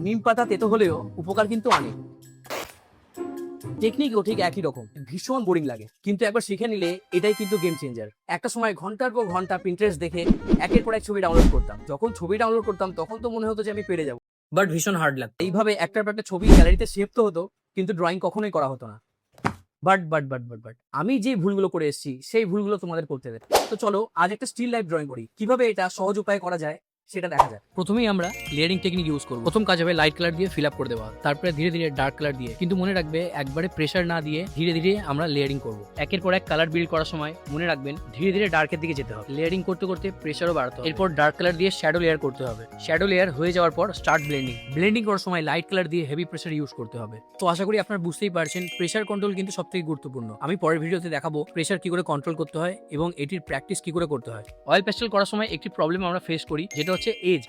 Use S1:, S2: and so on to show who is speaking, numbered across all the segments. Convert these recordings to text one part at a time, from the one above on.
S1: নিম পাতা তেতো হলেও উপকার কিন্তু অনেক। টেকনিকও ঠিক একই রকম, ভীষণ বোরিং লাগে, কিন্তু একবার শিখে নিলে এটাই কিন্তু গেম চেঞ্জার। একটা সময় ঘন্টার পর ঘন্টা পিন্টারেস্ট দেখে একের পর এক ছবি ডাউনলোড করতাম। যখন ছবি ডাউনলোড করতাম তখন তো মনে হতো যে আমি পেরে যাবো, বাট ভীষণ হার্ড লাগতো। এইভাবে একটার পর একটা ছবি গ্যালারিতে সেভ তো হতো, কিন্তু ড্রয়িং কখনোই করা হতো না। বাট আমি যে ভুলগুলো করে এসেছি সেই ভুলগুলো তোমাদের করতে দেবে। তো চলো আজ একটা স্টিল লাইফ ড্রয়িং করি, কিভাবে এটা সহজ উপায়ে করা যায় সেটা দেখা যায়। প্রথমেই আমরা লেয়ারিং টেকনিক ইউজ করব। প্রথম কাজ হবে লাইট কালার দিয়ে ফিল আপ করে দেওয়া, তারপরে ধীরে ধীরে ডার্ক কালার দিয়ে। কিন্তু মনে রাখবে একবারে প্রেসার না দিয়ে ধীরে ধীরে আমরা লেয়ারিং করব। একের পর এক কালার বিল্ড করার সময় মনে রাখবেন ধীরে ধীরে ডার্কের দিকে যেতে হবে। লেয়ারিং করতে করতে প্রেসারও বাড়তে হবে। এরপর ডার্ক কালার দিয়ে শ্যাডো লেয়ার করতে হবে। শ্যাডো লেয়ার হয়ে যাওয়ার পর স্টার্ট ব্লেন্ডিং। ব্লেন্ডিং করার সময় লাইট কালার দিয়ে হেভি প্রেসার ইউজ করতে হবে। তো আশা করি আপনারা বুঝতেই পারছেন প্রেসার কন্ট্রোল কিন্তু সবথেকে গুরুত্বপূর্ণ। আমি পরের ভিডিওতে দেখাবো প্রেসার কি করে কন্ট্রোল করতে হয় এবং এটির প্র্যাকটিস কি করে করতে হয়। অয়েল প্যাস্টেল করার সময় একটি প্রবলেম আমরা ফেস করি, যেটা হচ্ছে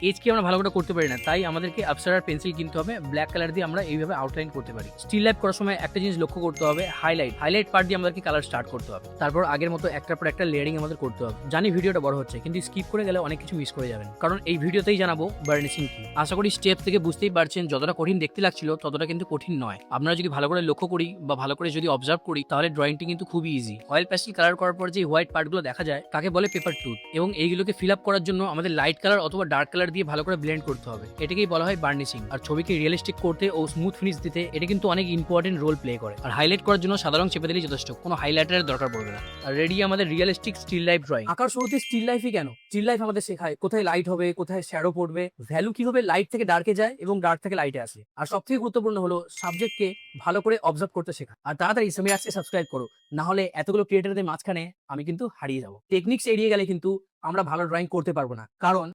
S1: এজ কি আমরা ভালো করে করতে পারি না, তাই আমাদেরকে আপসারার পেন্সিল কিনতে হবে। ব্ল্যাক কালার দিয়ে আমরা এইভাবে আউটলাইন করতে পারি। স্টিল লাইফ করার সময় একটা জিনিস লক্ষ্য করতে হবে, হাইলাইট পার্ট দিয়ে আমাদেরকে কালার স্টার্ট করতে হবে। তারপর আগের মতো একটার পর একটা লেয়ারিং আমাদের করতে হবে। জানি ভিডিওটা বড় হচ্ছে, কিন্তু স্কিপ করে গেলে অনেক কিছু মিস করে যাবেন, কারণ এই ভিডিওতেই জানাবো বার্নিশিং কি। আশা করি স্টেপ থেকে বুঝতেই পারছেন যতটা কঠিন দেখতে লাগছিল ততটা কিন্তু কঠিন নয়। আপনারা যদি ভালো করে লক্ষ্য করি বা ভালো করে যদি অবজার্ভ করি তাহলে ড্রয়িংটি কিন্তু খুবই ইজি। অয়েল প্যাস্টেল কালার করার পর যে হোয়াইট পার্টগুলো দেখা যায় তাকে বলে পেপার টুথ, এবং এইগুলোকে ফিল আপ করার জন্য আমাদের লাইট কালার অথবা ডার্ক কালার দিয়ে ভালো করে ব্লেন্ড করতে হবে। এটাকেই বলা হয় বার্নিশিং। আর ছবিকে রিয়েলিস্টিক করতে ও স্মুথ ফিনিশ দিতে এটা কিন্তু অনেক ইম্পর্টেন্ট রোল প্লে করে। আর হাইলাইট করার জন্য সাদা রং চেপে দিলেই যথেষ্ট, কোনো হাইলাইটারের দরকার পড়বে না। আর রেডি আমাদের রিয়েলিস্টিক স্টিল লাইফ ড্রয়িং। আঁকার শুরুতে স্টিল লাইফই কেন? স্টিল লাইফ আমাদের শেখায় কোথায় লাইট হবে, কোথায় শ্যাডো পড়বে, ভ্যালু কিভাবে লাইট থেকে ডার্কে যায় এবং ডার্ক থেকে লাইটে আসে। আর সবথেকে গুরুত্বপূর্ণ হলো সাবজেক্টকে ভালো করে অবজার্ভ করতে শেখা। আর তাড়াতাড়ি সমীর আর্টসকে সাবস্ক্রাইব করো, না হলে এতগুলো ক্রিয়েটারদের মাঝখানে আমি কিন্তু হারিয়ে যাবো। টেকনিক্স এড়িয়ে গেলে কিন্তু আমরা ভালো ড্রয়িং করতে পারবো না, কারণ